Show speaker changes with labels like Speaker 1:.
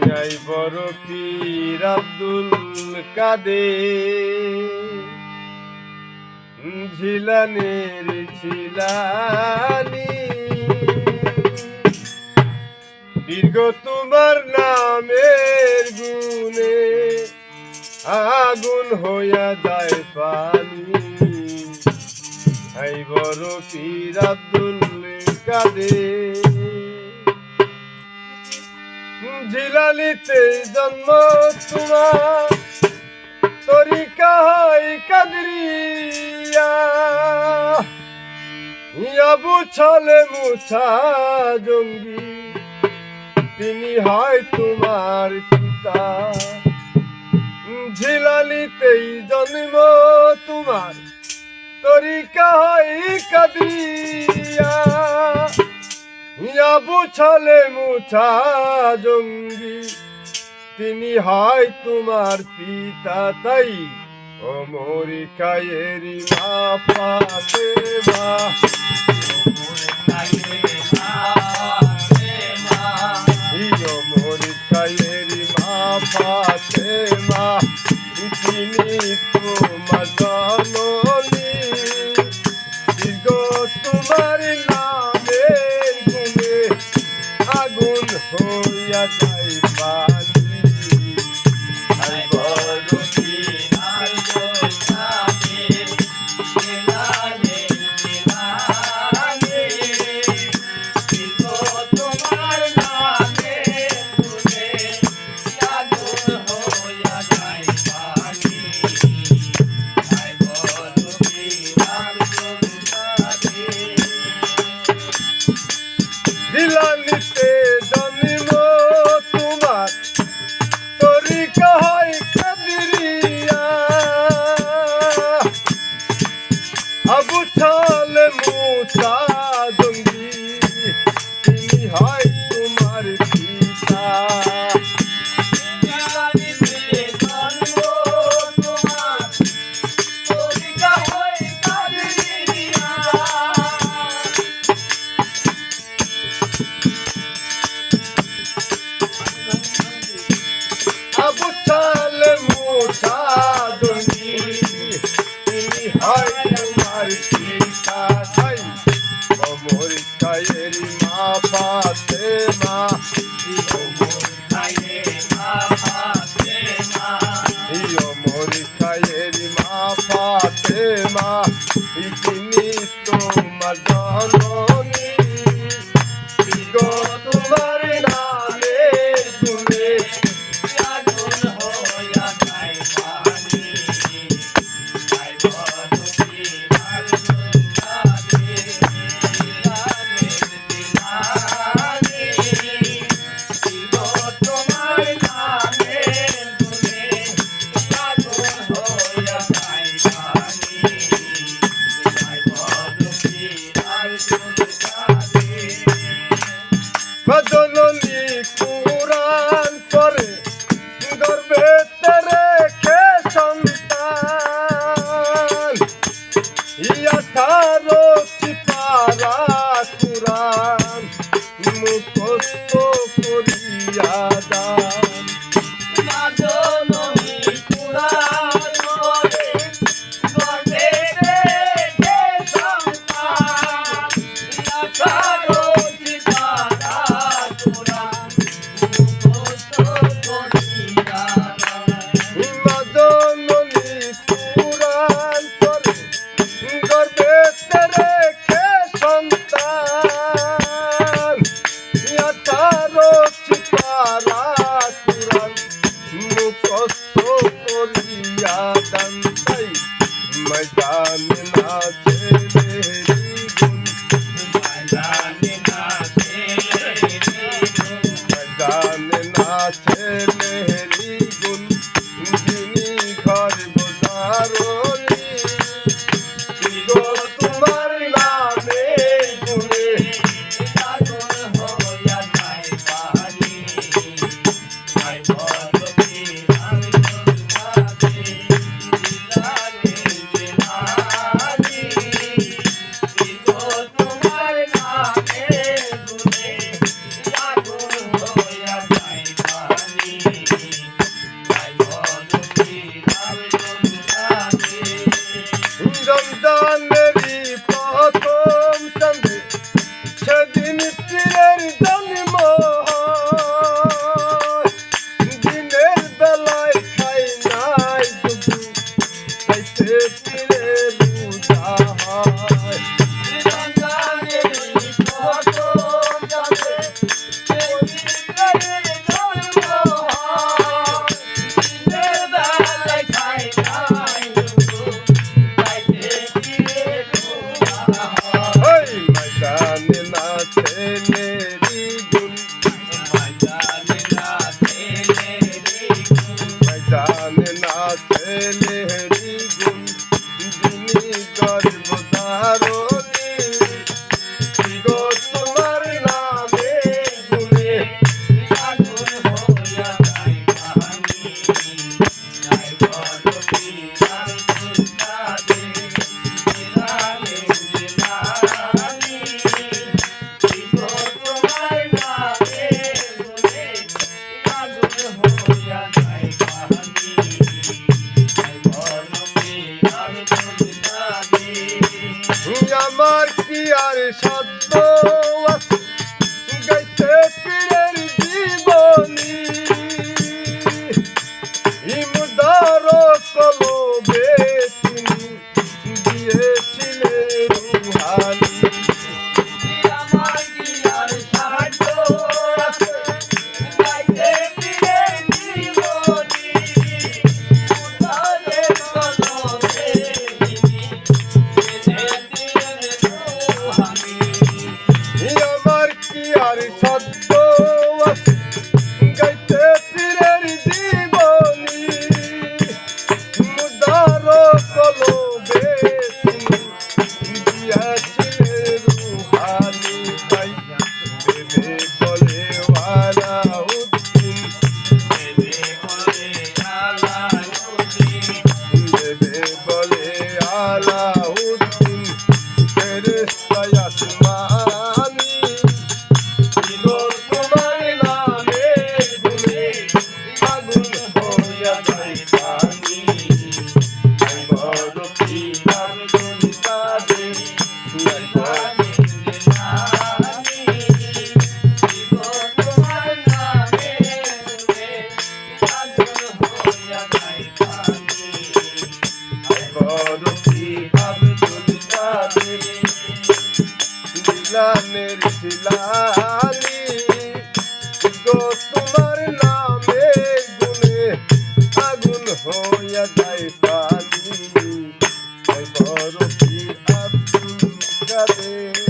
Speaker 1: যাই বড় পীর আব্দুল কাদের ঝিলানের ঝিলানি দীর্ঘ তোমার নামের গুণে আগুন হইয়া যায় পানি। আই বড় পীর আব্দুল কাদের ঝিলানিতে জন্ম তোমার তরিকা হয় কাদরিয়া আবু ছলে মুছা জঙ্গি তিনি হয় তোমার পিতা। ঝিলানিতেই জন্ম তোমার তরিকা হয় কাদরিয়া আবু ছলে মুছা জঙ্গি তিনি হয় তোমার পিতা। তাই ওমর খায়েরি মা ফাতেমা ওমর খায়েরি মা ফাতেমা তিনি তোমার জননী দীর্ঘ তোমার নামের গুণে আগুন হইয়া যায় পানি। ঝিলানিতে জন্ম তোমার তরিকা হয় কাদরিয়া আবু ছলে মুছা জঙ্গি তিনি হয় তোমার পিতা। আবু ছলে মুছা জঙ্গি তিনি হয় তোমার পিতা। তাই ওমর খায়েরি মা ফাতেমা ওমর খায়েরি মা ফাতেমা তিনি তোমার জননী দীর্ঘ তোমার নামে গুণে আগুন হইয়া যায় পানি। জননী কুরআন পড়ে গর্ভেতে রেখে সন্তান 18 সিপারা কুরআন মুখস্থ করিয়া দান। জননী কুরআন পড়ে গর্ভেতে রেখে সন্তান 18 সিপারা হইয়া যায় পানি বড় পীর আব্দুল কাদের